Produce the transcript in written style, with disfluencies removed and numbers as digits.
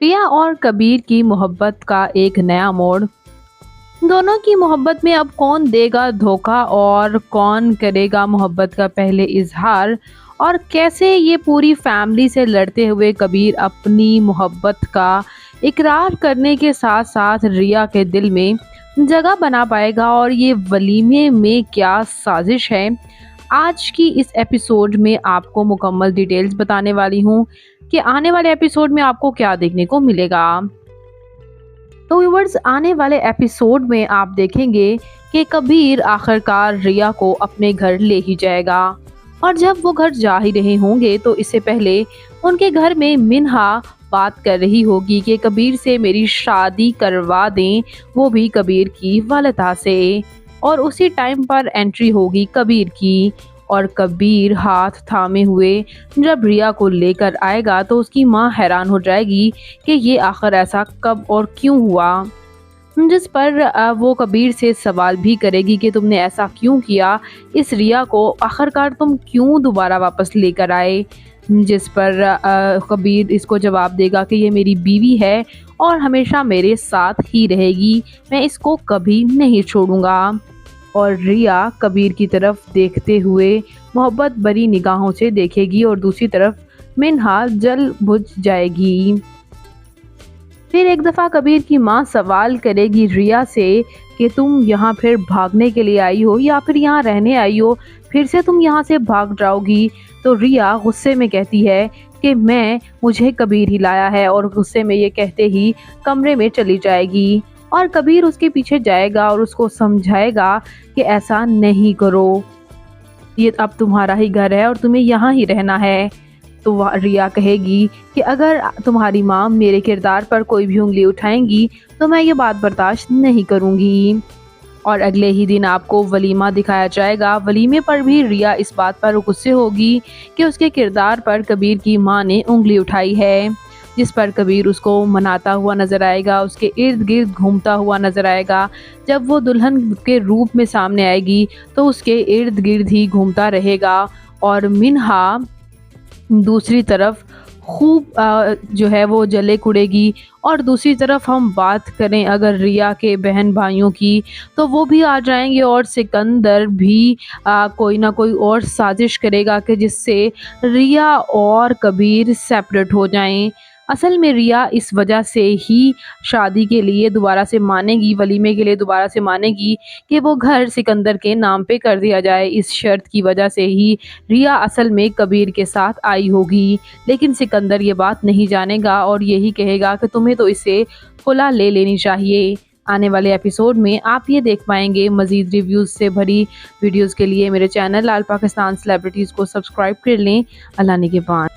रिया और कबीर की मोहब्बत का एक नया मोड़। दोनों की मोहब्बत में अब कौन देगा धोखा और कौन करेगा मोहब्बत का पहले इजहार, और कैसे ये पूरी फैमिली से लड़ते हुए कबीर अपनी मोहब्बत का इकरार करने के साथ साथ रिया के दिल में जगह बना पाएगा, और ये वलीमे में क्या साजिश है। आज की इस एपिसोड में आपको मुकम्मल डिटेल्स बताने वाली हूँ कि आने वाले एपिसोड में आपको क्या देखने को मिलेगा। तो व्यूवर्स, आने वाले एपिसोड में आप देखेंगे कि कबीर आखिरकार रिया को अपने घर ले ही जाएगा, और जब वो घर जा ही रहे होंगे तो इससे पहले उनके घर में मिन्हा बात कर रही होगी कि कबीर से मेरी शादी करवा दें, वो भी कबीर की वालिदा से। और उसी टाइम पर एंट्री होगी कबीर की, और कबीर हाथ थामे हुए जब रिया को लेकर आएगा तो उसकी माँ हैरान हो जाएगी कि ये आखिर ऐसा कब और क्यों हुआ। जिस पर वो कबीर से सवाल भी करेगी कि तुमने ऐसा क्यों किया, इस रिया को आखिरकार तुम क्यों दोबारा वापस लेकर आए। जिस पर कबीर इसको जवाब देगा कि ये मेरी बीवी है और हमेशा मेरे साथ ही रहेगी, मैं इसको कभी नहीं छोड़ूंगा। और रिया कबीर की तरफ देखते हुए मोहब्बत भरी निगाहों से देखेगी, और दूसरी तरफ मिन्हा जल बुझ जाएगी। फिर एक दफ़ा कबीर की माँ सवाल करेगी रिया से कि तुम यहाँ फिर भागने के लिए आई हो या फिर यहाँ रहने आई हो, फिर से तुम यहाँ से भाग जाओगी। तो रिया गुस्से में कहती है कि मुझे कबीर ही लाया है, और गुस्से में ये कहते ही कमरे में चली जाएगी। और कबीर उसके पीछे जाएगा और उसको समझाएगा कि ऐसा नहीं करो, ये अब तुम्हारा ही घर है और तुम्हें यहाँ ही रहना है। तो रिया कहेगी कि अगर तुम्हारी माँ मेरे किरदार पर कोई भी उंगली उठाएंगी तो मैं ये बात बर्दाश्त नहीं करूँगी। और अगले ही दिन आपको वलीमा दिखाया जाएगा। वलीमे पर भी रिया इस बात पर गुस्से होगी कि उसके किरदार पर कबीर की माँ ने उंगली उठाई है, जिस पर कबीर उसको मनाता हुआ नज़र आएगा, उसके इर्द गिर्द घूमता हुआ नज़र आएगा। जब वो दुल्हन के रूप में सामने आएगी तो उसके इर्द गिर्द ही घूमता रहेगा। और मिन्हा दूसरी तरफ खूब जो है वो जले कुड़ेगी। और दूसरी तरफ हम बात करें अगर रिया के बहन भाइयों की, तो वो भी आ जाएंगे, और सिकंदर भी कोई ना कोई और साजिश करेगा कि जिससे रिया और कबीर सेपरेट हो जाएं। असल में रिया इस वजह से ही शादी के लिए दोबारा से मानेगी, वलीमे के लिए दोबारा से मानेगी कि वो घर सिकंदर के नाम पे कर दिया जाए। इस शर्त की वजह से ही रिया असल में कबीर के साथ आई होगी, लेकिन सिकंदर ये बात नहीं जानेगा और यही कहेगा कि तुम्हें तो इसे खुला ले लेनी चाहिए। आने वाले एपिसोड में आप ये देख पाएंगे। मज़ीद रिव्यूज़ से भरी वीडियोज़ के लिए मेरे चैनल लाल पाकिस्तान सेलिब्रिटीज़ को सब्सक्राइब कर लें। अल्लाह ने के बाद।